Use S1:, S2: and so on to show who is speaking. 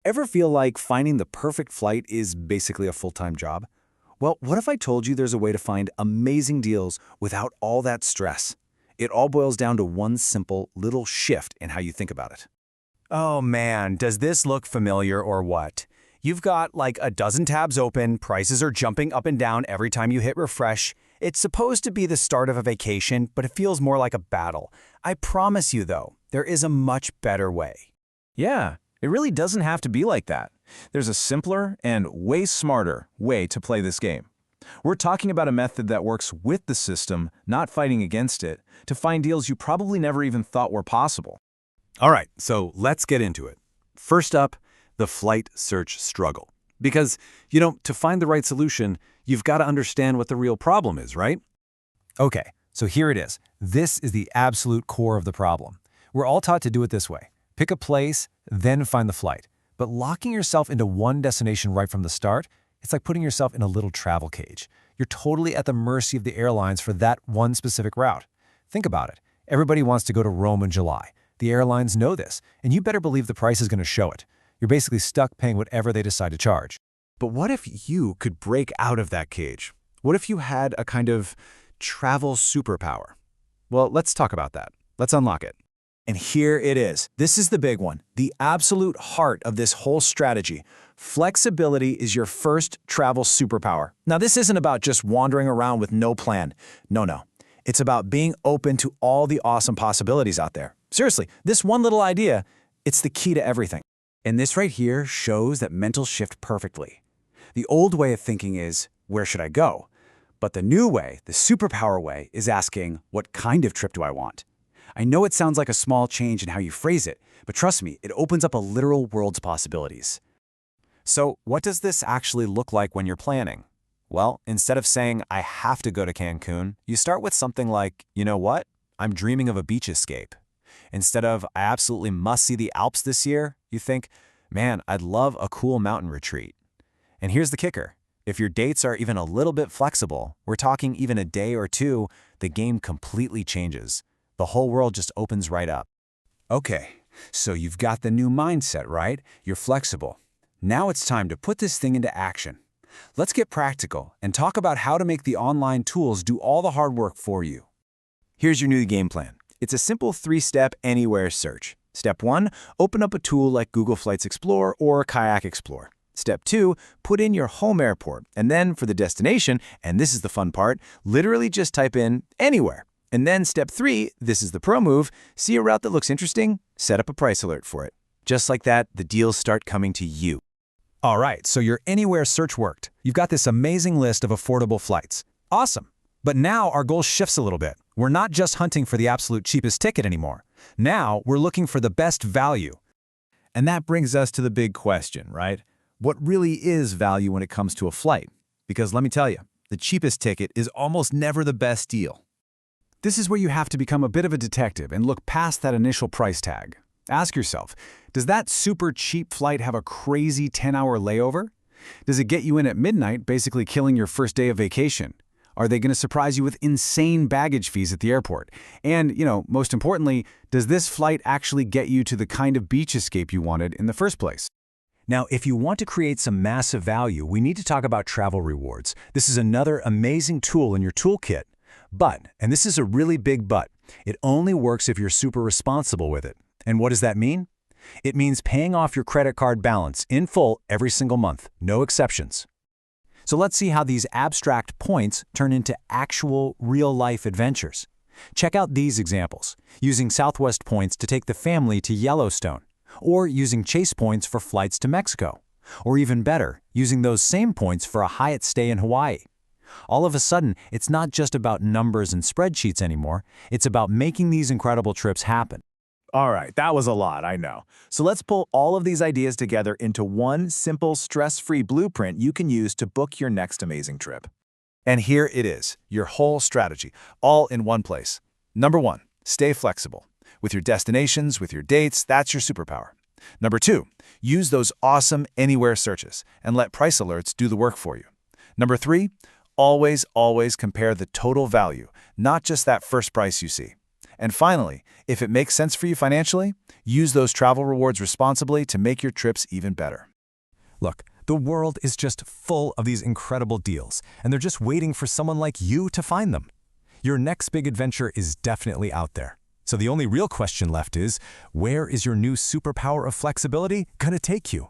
S1: Ever feel like finding the perfect flight is basically a full-time job? Well, what if I told you there's a way to find amazing deals without all that stress? It all boils down to one simple little shift in how you think about it.
S2: Oh man, does this look familiar or what? You've got like a dozen tabs open, prices are jumping up and down every time you hit refresh. It's supposed to be the start of a vacation, but it feels more like a battle. I promise you though, there is a much better way.
S3: Yeah, it really doesn't have to be like that. There's a simpler and way smarter way to play this game. We're talking about a method that works with the system, not fighting against it, to find deals you probably never even thought were possible.
S4: All right, so let's get into it. First up, the flight search struggle. Because, to find the right solution, you've got to understand what the real problem is, right?
S2: Okay, so here it is. This is the absolute core of the problem. We're all taught to do it this way. Pick a place, then find the flight. But locking yourself into one destination right from the start, it's like putting yourself in a little travel cage. You're totally at the mercy of the airlines for that one specific route. Think about it. Everybody wants to go to Rome in July. The airlines know this, and you better believe the price is going to show it. You're basically stuck paying whatever they decide to charge.
S4: But what if you could break out of that cage? What if you had a kind of travel superpower? Well, let's talk about that. Let's unlock it.
S1: And here it is. This is the big one, the absolute heart of this whole strategy. Flexibility is your first travel superpower. Now, this isn't about just wandering around with no plan. No. It's about being open to all the awesome possibilities out there. Seriously, this one little idea, it's the key to everything. And this right here shows that mental shift perfectly. The old way of thinking is, where should I go? But the new way, the superpower way, is asking, what kind of trip do I want? I know it sounds like a small change in how you phrase it, but trust me, it opens up a literal world's possibilities.
S2: So what does this actually look like when you're planning? Well, instead of saying, I have to go to Cancun, you start with something like, you know what? I'm dreaming of a beach escape. Instead of, I absolutely must see the Alps this year, you think, man, I'd love a cool mountain retreat. And here's the kicker. If your dates are even a little bit flexible, we're talking even a day or two, the game completely changes. The whole world just opens right up.
S1: Okay, so you've got the new mindset, right? You're flexible. Now it's time to put this thing into action. Let's get practical and talk about how to make the online tools do all the hard work for you. Here's your new game plan. It's a simple 3-step anywhere search. Step 1, open up a tool like Google Flights Explorer or Kayak Explorer. Step 2, put in your home airport. And then for the destination, and this is the fun part, literally just type in anywhere. And then step 3, this is the pro move, see a route that looks interesting, set up a price alert for it. Just like that, the deals start coming to you.
S2: All right, so your anywhere search worked. You've got this amazing list of affordable flights. Awesome. But now our goal shifts a little bit. We're not just hunting for the absolute cheapest ticket anymore. Now we're looking for the best value.
S3: And that brings us to the big question, right? What really is value when it comes to a flight? Because let me tell you, the cheapest ticket is almost never the best deal.
S1: This is where you have to become a bit of a detective and look past that initial price tag. Ask yourself, does that super cheap flight have a crazy 10-hour layover? Does it get you in at midnight, basically killing your first day of vacation? Are they going to surprise you with insane baggage fees at the airport? And, most importantly, does this flight actually get you to the kind of beach escape you wanted in the first place?
S2: Now, if you want to create some massive value, we need to talk about travel rewards. This is another amazing tool in your toolkit. But, and this is a really big but, it only works if you're super responsible with it. And what does that mean? It means paying off your credit card balance in full every single month, no exceptions. So let's see how these abstract points turn into actual, real-life adventures. Check out these examples, using Southwest points to take the family to Yellowstone, or using Chase points for flights to Mexico, or even better, using those same points for a Hyatt stay in Hawaii. All of a sudden, it's not just about numbers and spreadsheets anymore, it's about making these incredible trips happen.
S3: All right, that was a lot, I know. So let's pull all of these ideas together into one simple, stress-free blueprint you can use to book your next amazing trip.
S1: And here it is, your whole strategy, all in one place. Number 1, stay flexible. With your destinations, with your dates, that's your superpower. Number 2, use those awesome anywhere searches and let price alerts do the work for you. Number 3, always compare the total value, not just that first price you see.
S3: And finally, if it makes sense for you financially, use those travel rewards responsibly to make your trips even better.
S1: Look, the world is just full of these incredible deals, and they're just waiting for someone like you to find them. Your next big adventure is definitely out there. So the only real question left is, where is your new superpower of flexibility going to take you?